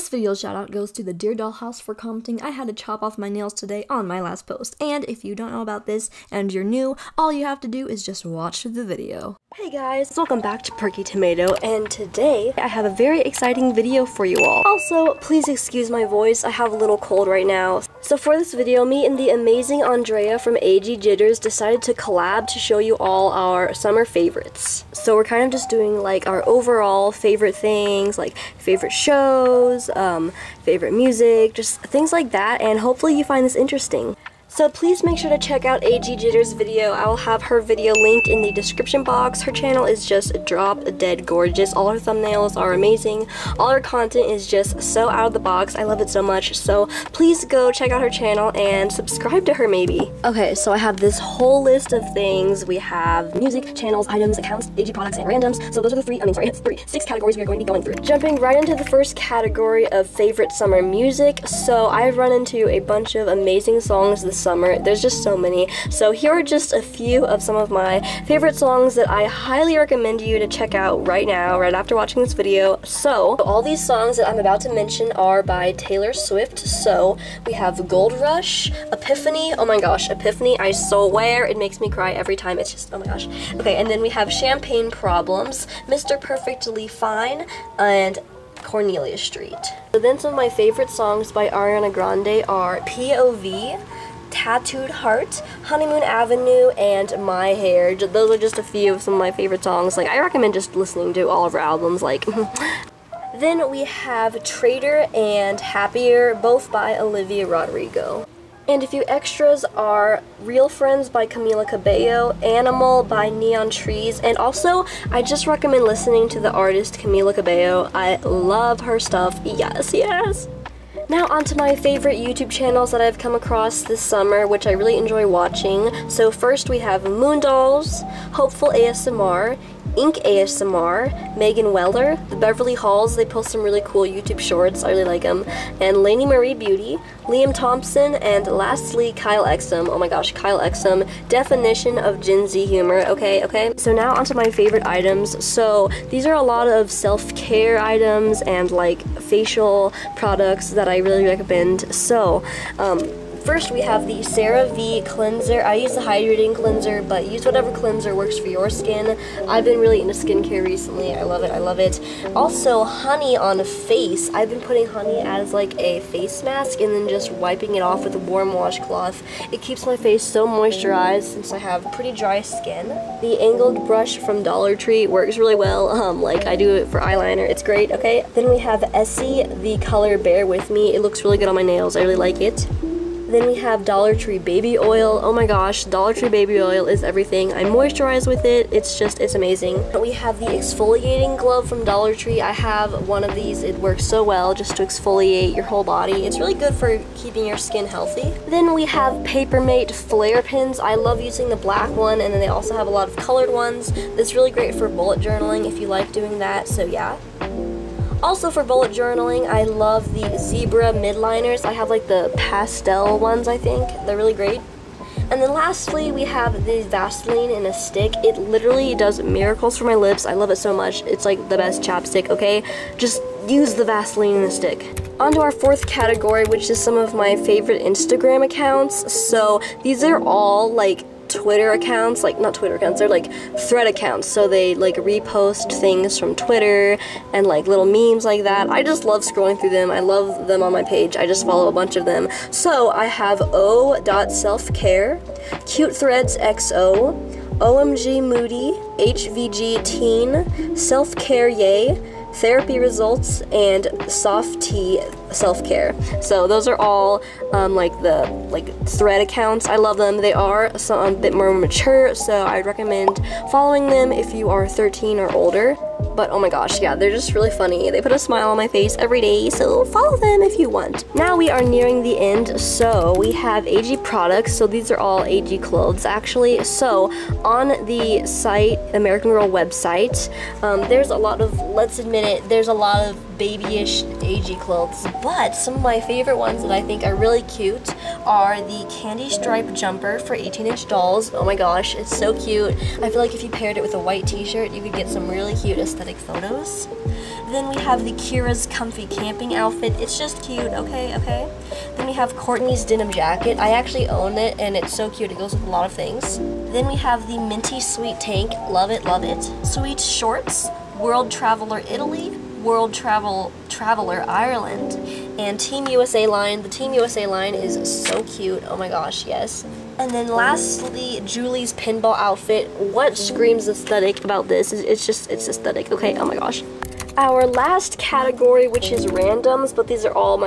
This video shout out goes to the Dear Dollhouse for commenting, "I had to chop off my nails today" on my last post. And if you don't know about this and you're new, all you have to do is just watch the video. Hey guys, welcome back to PerkyTomato, and today I have a very exciting video for you all. Also, please excuse my voice, I have a little cold right now. So for this video, me and the amazing Andrea from AGJitters decided to collab to show you all our summer favorites. So we're kind of just doing like our overall favorite things, like favorite shows, favorite music, just things like that, and hopefully you find this interesting. So please make sure to check out AGJitters' video. I will have her video linked in the description box. Her channel is just ℓ𝑑gorgeous. All her thumbnails are amazing. All her content is just so out of the box. I love it so much. So please go check out her channel and subscribe to her maybe. Okay, so I have this whole list of things. We have music, channels, items, accounts, AG products, and randoms. So those are the six categories we are going to be going through. Jumping right into the first category of favorite summer music. So I've run into a bunch of amazing songs this summer. There's just so many. So here are just a few of some of my favorite songs that I highly recommend you to check out right now, right after watching this video. So all these songs that I'm about to mention are by Taylor Swift. So we have Gold Rush, Epiphany. Oh my gosh, Epiphany, I swear it makes me cry every time. It's just, oh my gosh. Okay, and then we have Champagne Problems, Mr. Perfectly Fine, and Cornelia Street. So then some of my favorite songs by Ariana Grande are POV, Tattooed Heart, Honeymoon Avenue, and My Hair. Those are just a few of some of my favorite songs. Like, I recommend just listening to all of her albums, like. Then we have Traitor and Happier, both by Olivia Rodrigo. And a few extras are Real Friends by Camila Cabello, Animal by Neon Trees, and also I just recommend listening to the artist Camila Cabello. I love her stuff. Yes, yes. Now onto my favorite YouTube channels that I've come across this summer, which I really enjoy watching. So first we have Moondolls, Hopeful ASMR, Ink ASMR, Megan Weller, the Beverly Halls. They post some really cool YouTube shorts. I really like them. And Lainey Marie Beauty, Liam Thompson, and lastly Kyle Exum. Oh my gosh, Kyle Exum, definition of Gen Z humor. Okay. So now onto my favorite items. So these are a lot of self-care items and like facial products that I really recommend. So first we have the CeraVe cleanser. I use the hydrating cleanser, but use whatever cleanser works for your skin. I've been really into skincare recently. I love it, I love it. Also, honey on face. I've been putting honey as like a face mask and then just wiping it off with a warm washcloth. It keeps my face so moisturized since I have pretty dry skin. The angled brush from Dollar Tree works really well. Like I do it for eyeliner. It's great, okay? Then we have Essie, the color Bear With Me. It looks really good on my nails. I really like it. Then we have Dollar Tree baby oil. Oh my gosh, Dollar Tree baby oil is everything. I moisturize with it. It's amazing. We have the exfoliating glove from Dollar Tree. I have one of these. It works so well just to exfoliate your whole body. It's really good for keeping your skin healthy. Then we have Papermate flare pens. I love using the black one, and then they also have a lot of colored ones. That's really great for bullet journaling if you like doing that, so yeah. Also for bullet journaling, I love the Zebra midliners. I have like the pastel ones, I think. They're really great. And then lastly, we have the Vaseline in a stick. It literally does miracles for my lips. I love it so much. It's like the best chapstick, okay? Just use the Vaseline in a stick. On to our fourth category, which is some of my favorite Instagram accounts. So these are all like Twitter accounts, like not Twitter accounts, they're like thread accounts, so they like repost things from Twitter and like little memes like that. I just love scrolling through them. I love them on my page. I just follow a bunch of them. So I have o.selfcare, Cute Threads XO, OMG Moody, HVG Teen, Self-Care Yay, Therapy Results, and Soft Tea Self-Care. So those are all like thread accounts. I love them. They are a bit more mature, so I'd recommend following them if you are 13 or older. But oh my gosh, yeah, they're just really funny. They put a smile on my face every day, so follow them if you want. Now we are nearing the end, so we have AG products. So these are all AG clothes, actually. So on the site, American Girl website, there's a lot of, let's admit it, there's a lot of babyish AG clothes, but some of my favorite ones that I think are really cute are the candy stripe jumper for 18-inch dolls. Oh my gosh, it's so cute. I feel like if you paired it with a white t-shirt, you could get some really cute aesthetic photos. Then we have the Kira's comfy camping outfit. It's just cute, okay? Then we have Courtney's denim jacket. I actually own it, and it's so cute. It goes with a lot of things. Then we have the minty sweet tank. Love it, love it. Sweet shorts, World Traveler Italy, World Traveler Ireland, and Team USA line. The Team USA line is so cute. Oh my gosh, yes. And then lastly, Julie's pinball outfit. What screams aesthetic about this? It's aesthetic, okay? Oh my gosh. Our last category, which is randoms, but these are all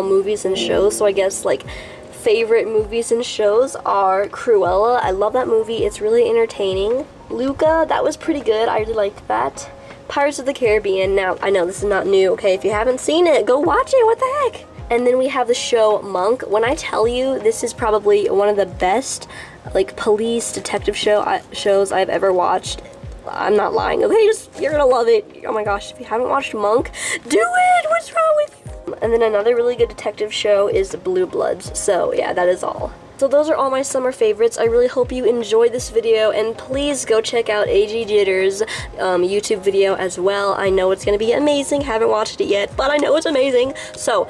movies and shows, so I guess like favorite movies and shows are Cruella. I love that movie. It's really entertaining. Luca, that was pretty good. I really liked that. Pirates of the Caribbean. Now, I know this is not new, okay? If you haven't seen it, go watch it. What the heck? And then we have the show Monk. When I tell you, this is probably one of the best like police detective shows I've ever watched. I'm not lying, okay? You're gonna love it. Oh my gosh, if you haven't watched Monk, do it! What's wrong with you? And then another really good detective show is Blue Bloods. So yeah, that is all. So those are all my summer favorites. I really hope you enjoyed this video, and please go check out AGJitters' YouTube video as well. I know it's gonna be amazing. Haven't watched it yet, but I know it's amazing. So,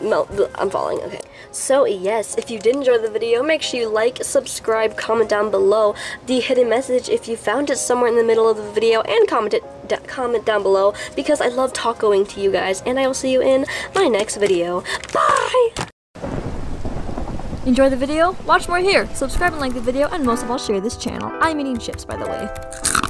no, I'm falling, okay. So yes, if you did enjoy the video, make sure you like, subscribe, comment down below the hidden message if you found it somewhere in the middle of the video, and comment down below, because I love talking to you guys, and I will see you in my next video. Bye! Enjoy the video? Watch more here! Subscribe and like the video, and most of all, share this channel. I'm eating chips, by the way.